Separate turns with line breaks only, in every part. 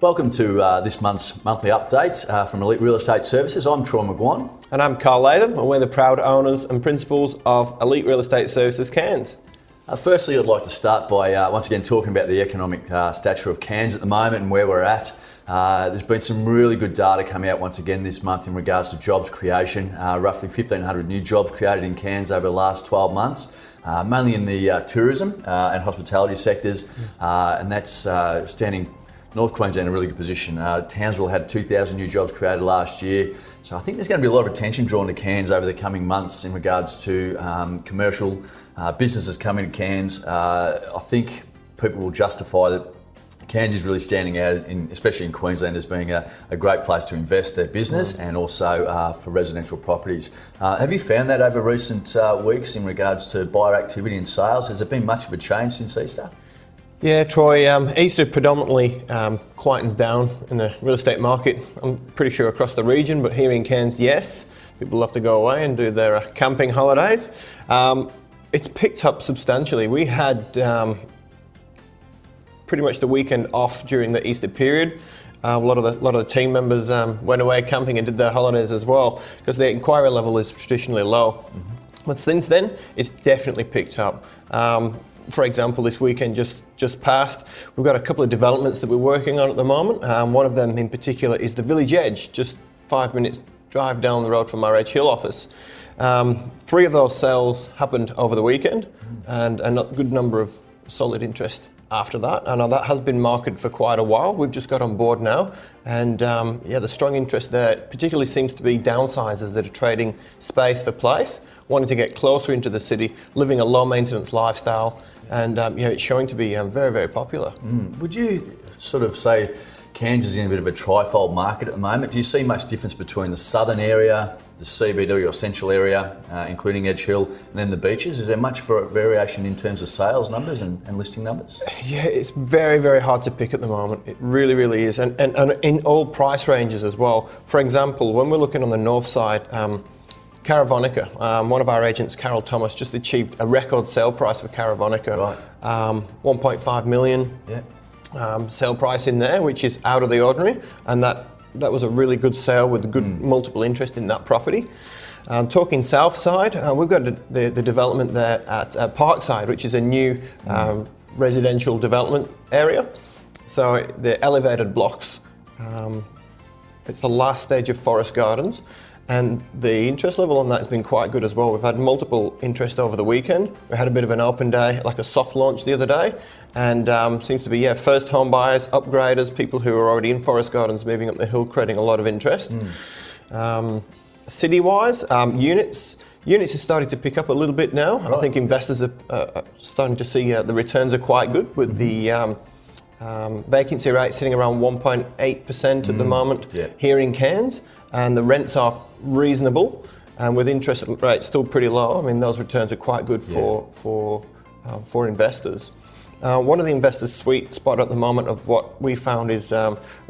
Welcome to this month's monthly update from Elite Real Estate Services. I'm Troy McGuan.
And I'm Carl Latham, and we're the proud owners and principals of Elite Real Estate Services Cairns.
Firstly, I'd like to start by once again talking about the economic stature of Cairns at the moment and where we're at. There's been some really good data coming out once again this month in regards to jobs creation. Roughly 1,500 new jobs created in Cairns over the last 12 months, mainly in the tourism and hospitality sectors, and that's standing North Queensland in a really good position. Townsville had 2,000 new jobs created last year. So I think there's going to be a lot of attention drawn to Cairns over the coming months in regards to commercial businesses coming to Cairns. I think people will justify that Cairns is really standing out, especially in Queensland, as being a great place to invest their business and also for residential properties. Have you found that over recent weeks in regards to buyer activity and sales? Has there been much of a change since Easter?
Yeah, Troy, Easter predominantly quietens down in the real estate market. I'm pretty sure across the region, but here in Cairns, yes. People love to go away and do their camping holidays. It's picked up substantially. We had pretty much the weekend off during the Easter period. A lot of the team members went away camping and did their holidays as well, because the inquiry level is traditionally low. But since then, it's definitely picked up. For example, this weekend just passed, we've got a couple of developments that we're working on at the moment. One of them in particular is the Village Edge, just 5 minutes drive down the road from our Edge Hill office. 3 of those sales happened over the weekend, and a good number of solid interest after that. I know that has been marketed for quite a while. We've just got on board now, and the strong interest there particularly seems to be downsizers that are trading space for place, wanting to get closer into the city, living a low maintenance lifestyle, and it's showing to be very, very popular.
Would you sort of say Cairns is in a bit of a trifold market at the moment? Do you see much difference between the southern area, the CBD or central area, including Edge Hill, and then the beaches? Is there much for variation in terms of sales numbers and listing numbers? Yeah,
it's very, very hard to pick at the moment. It really, really is. And in all price ranges as well. For example, when we're looking on the north side, Caravonica, one of our agents, Carol Thomas, just achieved a record sale price for Caravonica.
Right.
1.5 million sale price in there, which is out of the ordinary. And that was a really good sale with good multiple interest in that property. Talking south side, we've got the development there at Parkside, which is a new residential development area. So the elevated blocks, it's the last stage of Forest Gardens. And the interest level on that has been quite good as well. We've had multiple interest over the weekend. We had a bit of an open day, like a soft launch the other day, and seems to be first home buyers, upgraders, people who are already in Forest Gardens moving up the hill, creating a lot of interest. City-wise, units are starting to pick up a little bit now. Right. I think investors are starting to see the returns are quite good with the vacancy rate sitting around 1.8% at the moment here in Cairns. And the rents are reasonable, and with interest rates still pretty low, I mean, those returns are quite good for investors. One of the investors' sweet spot at the moment of what we found is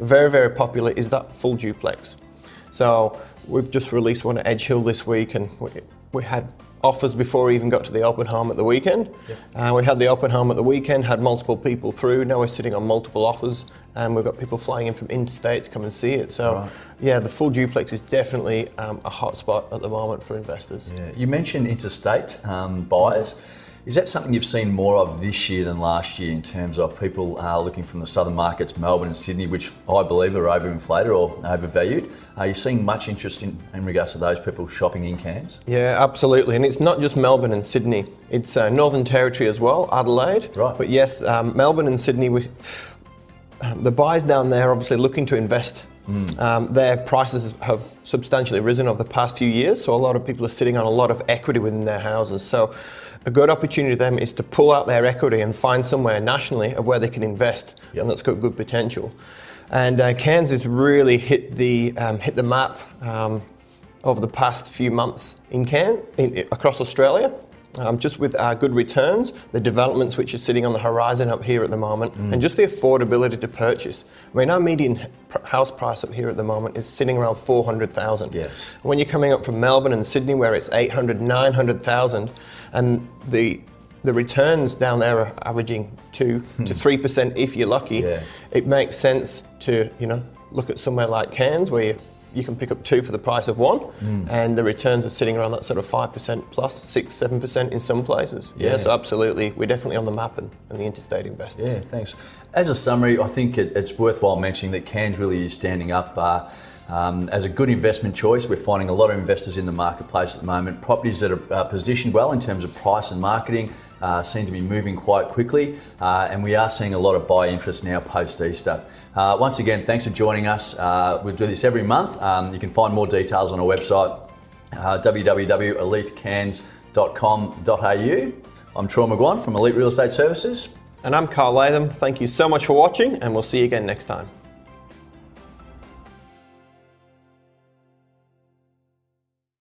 very, very popular is that full duplex. So we've just released one at Edge Hill this week, and we had offers before we even got to the open home at the weekend. We had the open home at the weekend, had multiple people through. Now we're sitting on multiple offers, and we've got people flying in from interstate to come and see it. So the full duplex is definitely a hot spot at the moment for investors.
Yeah. You mentioned interstate buyers. Is that something you've seen more of this year than last year in terms of people looking from the southern markets, Melbourne and Sydney, which I believe are overinflated or overvalued? Are you seeing much interest in regards to those people shopping in Cairns?
Yeah, absolutely. And it's not just Melbourne and Sydney. It's Northern Territory as well, Adelaide.
Right.
But yes, Melbourne and Sydney, the buyers down there are obviously looking to invest. Their prices have substantially risen over the past few years, so a lot of people are sitting on a lot of equity within their houses. So a good opportunity for them is to pull out their equity and find somewhere nationally of where they can invest, and that's got good potential. And Cairns has really hit the map over the past few months across Australia. Just with our good returns, the developments which are sitting on the horizon up here at the moment, and just the affordability to purchase. I mean, our median house price up here at the moment is sitting around 400,000.
Yes.
When you're coming up from Melbourne and Sydney, where it's 800, 900,000, and the the returns down there are averaging 2 to 3% if you're lucky.
Yeah.
It makes sense to look at somewhere like Cairns where you can pick up 2 for the price of 1, and the returns are sitting around that sort of 5% plus, 6-7% in some places. Yeah, so absolutely, we're definitely on the map and the interstate investors.
Yeah, thanks. As a summary, I think it's worthwhile mentioning that Cairns really is standing up as a good investment choice. We're finding a lot of investors in the marketplace at the moment. Properties that are positioned well in terms of price and marketing seem to be moving quite quickly, and we are seeing a lot of buy interest now post-Easter. Once again, thanks for joining us. We'll do this every month. You can find more details on our website, www.elitecairns.com.au. I'm Troy McGuan from Elite Real Estate Services.
And I'm Carl Latham. Thank you so much for watching, and we'll see you again next time.